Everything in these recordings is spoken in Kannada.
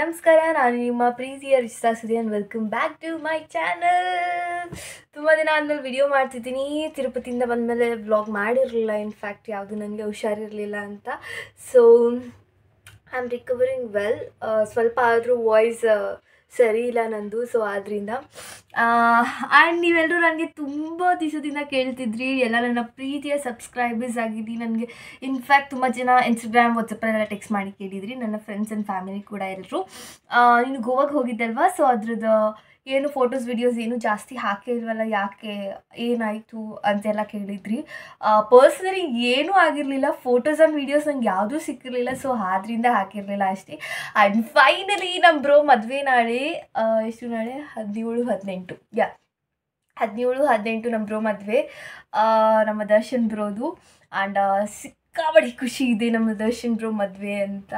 ನಮಸ್ಕಾರ, ನಾನು ನಿಮ್ಮ ಪ್ರೀತಿಯ Richitha Sudi and welcome back to my channel. ತುಂಬ ದಿನ ಆದಮೇಲೆ ವಿಡಿಯೋ ಮಾಡ್ತಿದ್ದೀನಿ. ತಿರುಪತಿಯಿಂದ ಬಂದಮೇಲೆ ವ್ಲಾಗ್ ಮಾಡಿರಲಿಲ್ಲ. ಇನ್ಫ್ಯಾಕ್ಟ್ ಯಾವುದು ನನಗೆ ಹುಷಾರಿರಲಿಲ್ಲ ಅಂತ. So I am recovering well. ಸ್ವಲ್ಪ ಆದರೂ ವಾಯ್ಸ್ ಸರಿ ಇಲ್ಲ ನಂದು. ಸೊ ಆದ್ದರಿಂದ ಆ್ಯಂಡ್ ನೀವೆಲ್ಲರೂ ನನಗೆ ತುಂಬ ದಿವಸದಿಂದ ಕೇಳ್ತಿದ್ರಿ, ಎಲ್ಲ ನನ್ನ ಪ್ರೀತಿಯ ಸಬ್ಸ್ಕ್ರೈಬರ್ಸ್ ಆಗಿದ್ರಿ. ನನಗೆ ಇನ್ಫ್ಯಾಕ್ಟ್ ತುಂಬ ಜನ ಇನ್ಸ್ಟಾಗ್ರಾಮ್ ವಾಟ್ಸಪ್ಪಲ್ಲೆಲ್ಲ ಟೆಕ್ಸ್ಟ್ ಮಾಡಿ ಕೇಳಿದ್ರಿ, ನನ್ನ ಫ್ರೆಂಡ್ಸ್ ಆ್ಯಂಡ್ ಫ್ಯಾಮಿಲಿ ಕೂಡ ಎಲ್ಲರೂ. ನೀನು ಗೋವಾಗೆ ಹೋಗಿದ್ದಲ್ವಾ, ಸೊ ಅದ್ರದ್ದು ಏನು ಫೋಟೋಸ್ ವಿಡಿಯೋಸ್ ಏನು ಜಾಸ್ತಿ ಹಾಕೇ ಇಲ್ವಲ್ಲ, ಯಾಕೆ, ಏನಾಯಿತು ಅಂತೆಲ್ಲ ಕೇಳಿದ್ರಿ. ಪರ್ಸ್ನಲಿ ಏನೂ ಆಗಿರಲಿಲ್ಲ. ಫೋಟೋಸ್ ಆ್ಯಂಡ್ ವೀಡಿಯೋಸ್ ನಂಗೆ ಯಾವುದೂ ಸಿಕ್ಕಿರಲಿಲ್ಲ, ಸೊ ಆದ್ದರಿಂದ ಹಾಕಿರಲಿಲ್ಲ ಅಷ್ಟೇ. ಆ್ಯಂಡ್ ಫೈನಲಿ ನಮ್ಮ ಬ್ರೋ ಮದುವೆ ನಾಳೆ, ಎಷ್ಟು ನಾಳೆ 17-18 17-18 ನಮ್ಮ ಬ್ರೋ ಮದುವೆ, ನಮ್ಮ ದರ್ಶನ್ ಬ್ರೋದು. ಆ್ಯಂಡ್ ಸಿಕ್ಕಾಬಡಿ ಖುಷಿ ಇದೆ ನಮ್ಮ ದರ್ಶನ್ ಬ್ರೋ ಮದುವೆ ಅಂತ.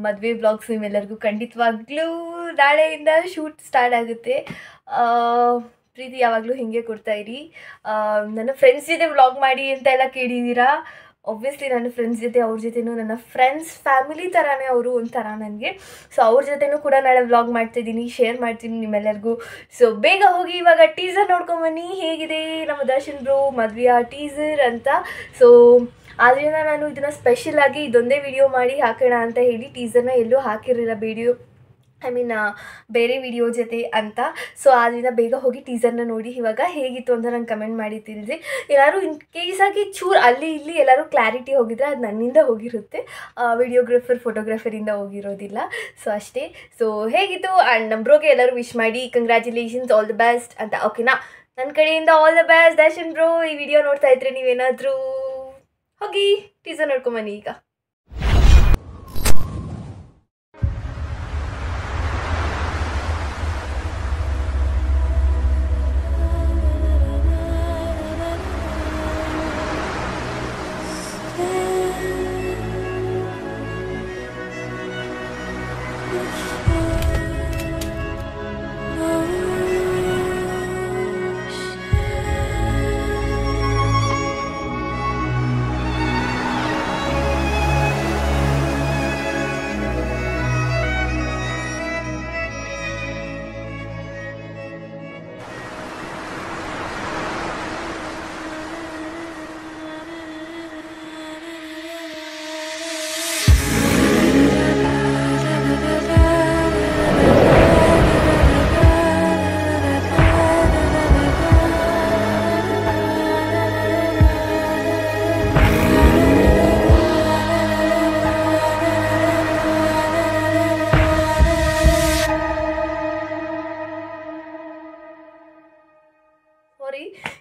ಮದುವೆ ವ್ಲಾಗ್ಸ್ ನಿಮ್ಮೆಲ್ಲರಿಗೂ ಖಂಡಿತವಾಗ್ಲೂ ನಾಳೆಯಿಂದ ಶೂಟ್ ಸ್ಟಾರ್ಟ್ ಆಗುತ್ತೆ. ಪ್ರೀತಿ ಯಾವಾಗಲೂ ಹೀಗೆ ಕೊಡ್ತಾಯಿರಿ. ನನ್ನ ಫ್ರೆಂಡ್ಸ್ ಜೊತೆ ವ್ಲಾಗ್ ಮಾಡಿ ಅಂತ ಎಲ್ಲ ಕೇಳಿದ್ದೀರಾ. ಒಬ್ವಿಯಸ್ಲಿ ನನ್ನ ಫ್ರೆಂಡ್ಸ್ ಜೊತೆ, ಅವ್ರ ಜೊತೆನೂ ನನ್ನ ಫ್ರೆಂಡ್ಸ್ ಫ್ಯಾಮಿಲಿ ಥರನೇ ಅವರು ಒಂಥರ ನನಗೆ. ಸೊ ಅವ್ರ ಜೊತೆನೂ ಕೂಡ ನಾಳೆ ವ್ಲಾಗ್ ಮಾಡ್ತಾಯಿದ್ದೀನಿ, ಶೇರ್ ಮಾಡ್ತೀನಿ ನಿಮ್ಮೆಲ್ಲರಿಗೂ. ಸೊ ಬೇಗ ಹೋಗಿ ಇವಾಗ ಟೀಸರ್ ನೋಡ್ಕೊಂಬನ್ನಿ, ಹೇಗಿದೆ ನಮ್ಮ ದರ್ಶನ್ ಬ್ರೋ ಮದುವೆಯ ಟೀಸರ್ ಅಂತ. ಸೊ ಆದ್ದರಿಂದ ನಾನು ಇದನ್ನು ಸ್ಪೆಷಲಾಗಿ ಇದೊಂದೇ ವಿಡಿಯೋ ಮಾಡಿ ಹಾಕೋಣ ಅಂತ ಹೇಳಿ ಟೀಸರ್ನ ಎಲ್ಲೂ ಹಾಕಿರಲಿಲ್ಲ, ಬೇರೆ ವಿಡಿಯೋ ಜೊತೆ ಅಂತ. ಸೊ ಆದ್ದರಿಂದ ಬೇಗ ಹೋಗಿ ಟೀಸರ್ನ ನೋಡಿ ಇವಾಗ ಹೇಗಿತ್ತು ಅಂತ ನಂಗೆ ಕಮೆಂಟ್ ಮಾಡಿ ತಿಳಿಸಿ. ಎಲ್ಲರೂ ಇನ್ ಕೇಸ್ ಆಗಿ ಚೂರು ಅಲ್ಲಿ ಇಲ್ಲಿ ಎಲ್ಲರೂ ಕ್ಲಾರಿಟಿ ಹೋಗಿದ್ರೆ ಅದು ನನ್ನಿಂದ ಹೋಗಿರುತ್ತೆ, ವಿಡಿಯೋಗ್ರಾಫರ್ ಫೋಟೋಗ್ರಾಫರಿಂದ ಹೋಗಿರೋದಿಲ್ಲ. ಸೊ ಅಷ್ಟೇ. ಸೊ ಹೇಗಿತ್ತು ಆ್ಯಂಡ್ ನಮ್ಮ ಬ್ರೋಗೆ ಎಲ್ಲರೂ ವಿಶ್ ಮಾಡಿ ಕಂಗ್ರ್ಯಾಚುಲೇಷನ್ಸ್, ಆಲ್ ದ ಬೆಸ್ಟ್ ಅಂತ. ಓಕೆನಾ, ನನ್ನ ಕಡೆಯಿಂದ all the best Darshan bro. ಈ ವಿಡಿಯೋ ನೋಡ್ತಾ ಇದ್ರೆ ನೀವೇನಾದರೂ ಹೋಗಿ ಟೀಸರ್ ನೋಡ್ಕೊಂಬನ್ನಿ ಈಗ.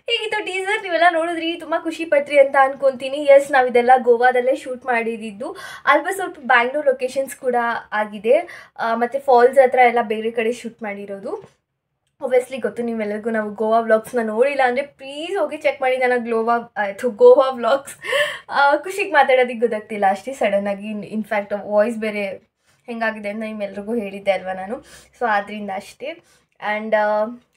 ಹೇಗಿತ್ತು ಟೀಸರ್? ನೀವೆಲ್ಲ ನೋಡಿದ್ರಿ, ತುಂಬ ಖುಷಿ ಪಟ್ರಿ ಅಂತ ಅನ್ಕೊತೀನಿ. ಎಸ್, ನಾವಿದೆಲ್ಲ ಗೋವಾದಲ್ಲೇ ಶೂಟ್ ಮಾಡಿದ್ದು. ಅಲ್ಪ ಸ್ವಲ್ಪ ಬ್ಯಾಂಗ್ಳೂರ್ ಲೊಕೇಶನ್ಸ್ ಕೂಡ ಆಗಿದೆ, ಮತ್ತು ಫಾಲ್ಸ್ ಹತ್ರ ಎಲ್ಲ ಬೇರೆ ಕಡೆ ಶೂಟ್ ಮಾಡಿರೋದು. ಒಬ್ವಿಯಸ್ಲಿ ಗೊತ್ತು ನಿಮ್ಮೆಲ್ಲರಿಗೂ. ನಾವು ಗೋವಾ ವ್ಲಾಗ್ಸ್ನ ನೋಡಿಲ್ಲ ಅಂದರೆ ಪ್ಲೀಸ್ ಹೋಗಿ ಚೆಕ್ ಮಾಡಿ. ನನಗೆ ಗೋವಾ ವ್ಲಾಗ್ಸ್ ಖುಷಿಗೆ ಮಾತಾಡೋದಕ್ಕೆ ಗೊತ್ತಾಗ್ತಿಲ್ಲ ಅಷ್ಟೇ ಸಡನ್ನಾಗಿ. ಇನ್ಫ್ಯಾಕ್ಟ್ ವಾಯ್ಸ್ ಬೇರೆ ಹೆಂಗಾಗಿದೆ ಅಂತ ನಿಮ್ಮೆಲ್ರಿಗೂ ಹೇಳಿದ್ದೆ ಅಲ್ವಾ ನಾನು. ಸೊ ಆದ್ದರಿಂದ ಅಷ್ಟೇ. ಆ್ಯಂಡ್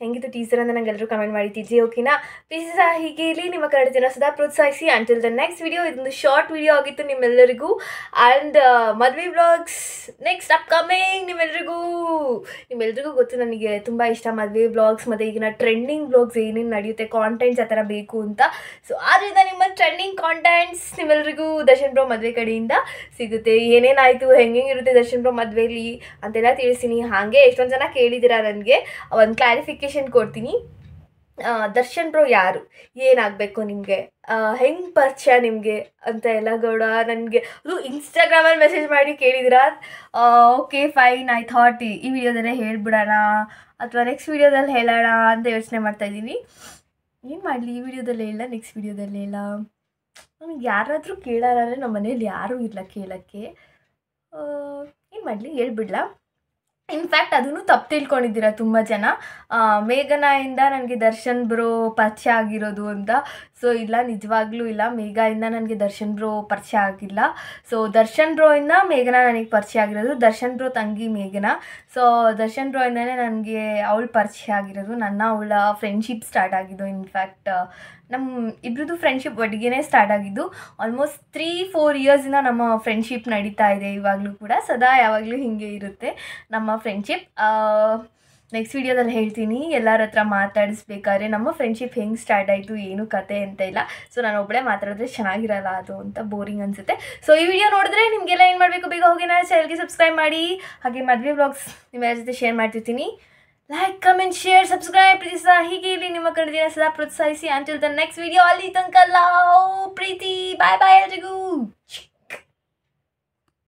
ಹೆಂಗಿತ್ತು ಟೀಸರ್ ಅಂತ ನಂಗೆ ಎಲ್ಲರೂ ಕಮೆಂಟ್ ಮಾಡಿ ತಿಳಿಸಿ. ಓಕೆನಾ, ಪ್ಲೀಸ್ ಹೀಗೆ ಇರಲಿ, ನಿಮ್ಮ ಕನ್ನಡ ಜನ ಸದಾ ಪ್ರೋತ್ಸಾಹಿಸಿ. Until the next video. ಇದೊಂದು ಶಾರ್ಟ್ ವಿಡಿಯೋ ಆಗಿತ್ತು ನಿಮ್ಮೆಲ್ಲರಿಗೂ. ಆ್ಯಂಡ್ ಮದುವೆ ವ್ಲಾಗ್ಸ್ ನೆಕ್ಸ್ಟ್ ಅಪ್ಕಮಿಂಗ್. ನಿಮ್ಮೆಲ್ರಿಗೂ ಗೊತ್ತು ನನಗೆ ತುಂಬ ಇಷ್ಟ ಮದುವೆ ವ್ಲಾಗ್ಸ್, ಮತ್ತು ಈಗಿನ ಟ್ರೆಂಡಿಂಗ್ ವ್ಲಾಗ್ಸ್ ಏನೇನು ನಡೆಯುತ್ತೆ, ಕಾಂಟೆಂಟ್ಸ್ ಆ ಥರ ಬೇಕು ಅಂತ. ಸೊ ಆದ್ದರಿಂದ ನಿಮ್ಮ ಟ್ರೆಂಡಿಂಗ್ ಕಾಂಟೆಂಟ್ಸ್ ನಿಮ್ಮೆಲ್ರಿಗೂ ದರ್ಶನ್ ಬ್ರೋ ಮದುವೆ ಕಡೆಯಿಂದ ಸಿಗುತ್ತೆ. ಏನೇನಾಯಿತು, ಹೆಂಗಿರುತ್ತೆ ದರ್ಶನ್ ಬ್ರೋ ಮದುವೆಯಲ್ಲಿ ಅಂತೆಲ್ಲ ತಿಳಿಸ್ತೀನಿ. ಹಾಗೆ ಎಷ್ಟೊಂದು ಜನ ಕೇಳಿದ್ದೀರಾ, ನನಗೆ ಒಂದು ಕ್ಲಾರಿಫಿಕೇಷನ್ ಕೊಡ್ತೀನಿ. ದರ್ಶನ್ ಬ್ರೋ ಯಾರು, ಏನಾಗಬೇಕು ನಿಮಗೆ, ಹೆಂಗೆ ಪರಿಚಯ ನಿಮಗೆ ಅಂತ ಎಲ್ಲ ಗೌಡ ನನಗೆ ಅದು ಇನ್ಸ್ಟಾಗ್ರಾಮಲ್ಲಿ ಮೆಸೇಜ್ ಮಾಡಿ ಕೇಳಿದಿರಾ. ಓಕೆ ಫೈನ್, ಐ ಥಾಟ್ ಈ ವಿಡಿಯೋದಲ್ಲೇ ಹೇಳ್ಬಿಡೋಣ ಅಥವಾ ನೆಕ್ಸ್ಟ್ ವಿಡಿಯೋದಲ್ಲಿ ಹೇಳೋಣ ಅಂತ ಯೋಚನೆ ಮಾಡ್ತಾಯಿದ್ದೀನಿ. ಏನು ಮಾಡಲಿ, ಈ ವಿಡಿಯೋದಲ್ಲೇ ಇಲ್ಲ, ನೆಕ್ಸ್ಟ್ ವಿಡಿಯೋದಲ್ಲೇ ಇಲ್ಲ. ನನಗೆ ಯಾರಾದರೂ ಕೇಳೋಣ ಅಂದರೆ ನಮ್ಮ ಮನೇಲಿ ಯಾರೂ ಇಲ್ಲ ಕೇಳೋಕ್ಕೆ. ಏನು ಮಾಡಲಿ, ಹೇಳ್ಬಿಡ್ಲಾ. ಇನ್ಫ್ಯಾಕ್ಟ್ ಅದನ್ನು ತಪ್ಪು ತಿಳ್ಕೊಂಡಿದ್ದೀರಾ ತುಂಬ ಜನ, ಮೇಘನಾಯಿಂದ ನನಗೆ ದರ್ಶನ್ ಬ್ರೋ ಪರಿಚಯ ಆಗಿರೋದು ಅಂತ. ಸೊ ಇಲ್ಲ, ನಿಜವಾಗ್ಲೂ ಇಲ್ಲ, ಮೇಘಾಯಿಂದ ನನಗೆ ದರ್ಶನ್ ಬ್ರೋ ಪರಿಚಯ ಆಗಿಲ್ಲ. ಸೊ ದರ್ಶನ್ ಬ್ರೋಯಿಂದ ಮೇಘನಾ ನನಗೆ ಪರಿಚಯ ಆಗಿರೋದು. ದರ್ಶನ್ ಬ್ರೋ ತಂಗಿ ಮೇಘನಾ. ಸೊ ದರ್ಶನ್ ಬ್ರೋಯಿಂದನೇ ನನಗೆ ಅವಳು ಪರಿಚಯ ಆಗಿರೋದು. ಅವಳ ಫ್ರೆಂಡ್ಶಿಪ್ ಸ್ಟಾರ್ಟ್ ಆಗಿದ್ದು ಇನ್ಫ್ಯಾಕ್ಟ್ ನಮ್ಮ ಇಬ್ಬರದು ಫ್ರೆಂಡ್ಶಿಪ್ ಒಟ್ಟಿಗೆ ಸ್ಟಾರ್ಟ್ ಆಗಿದ್ದು. ಆಲ್ಮೋಸ್ಟ್ 3-4 ಇಯರ್ಸಿಂದ ನಮ್ಮ ಫ್ರೆಂಡ್ಶಿಪ್ ನಡೀತಾ ಇದೆ. ಇವಾಗಲೂ ಕೂಡ ಸದಾ ಯಾವಾಗಲೂ ಹೀಗೆ ಇರುತ್ತೆ ನಮ್ಮ ಫ್ರೆಂಡ್ಶಿಪ್. ನೆಕ್ಸ್ಟ್ ವೀಡಿಯೋದಲ್ಲಿ ಹೇಳ್ತೀನಿ ಎಲ್ಲರ ಹತ್ರ ಮಾತಾಡಿಸ್ಬೇಕಾದ್ರೆ ನಮ್ಮ ಫ್ರೆಂಡ್ಶಿಪ್ ಹೆಂಗೆ ಸ್ಟಾರ್ಟ್ ಆಯಿತು, ಏನು ಕತೆ ಅಂತ ಇಲ್ಲ. ಸೊ ನಾನು ಒಬ್ಬಳೇ ಮಾತಾಡಿದ್ರೆ ಚೆನ್ನಾಗಿರಲ್ಲ, ಅದು ಅಂತ ಬೋರಿಂಗ್ ಅನಿಸುತ್ತೆ. ಸೊ ಈ ವಿಡಿಯೋ ನೋಡಿದ್ರೆ ನಿಮಗೆಲ್ಲ ಏನು ಮಾಡಬೇಕು, ಬೇಗ ಹೋಗಿ ನಾನು ಚಾನಲ್ಗೆ ಸಬ್ಸ್ಕ್ರೈಬ್ ಮಾಡಿ. ಹಾಗೆ ಮದುವೆ ವ್ಲಾಗ್ಸ್ ನಿಮ್ಮೆಲ್ಲ ಜೊತೆ ಶೇರ್ ಮಾಡ್ತಿರ್ತೀನಿ. Like, comment, share, subscribe please. ಹೀಗೆ ಇಲ್ಲಿ ನಿಮ್ಮ ಕಡೆದಿನ ಸದಾ ಪ್ರೋತ್ಸಾಹಿಸಿ. ಅಂಟಿಲ್ ದ ನೆಕ್ಸ್ಟ್ ವಿಡಿಯೋ, ಅಲ್ಲಿ ತನಕ ಲವ್, ಪ್ರೀತಿ, ಬಾಯ್ ಬಾಯ್ ಎಲ್ರಿಗೂ.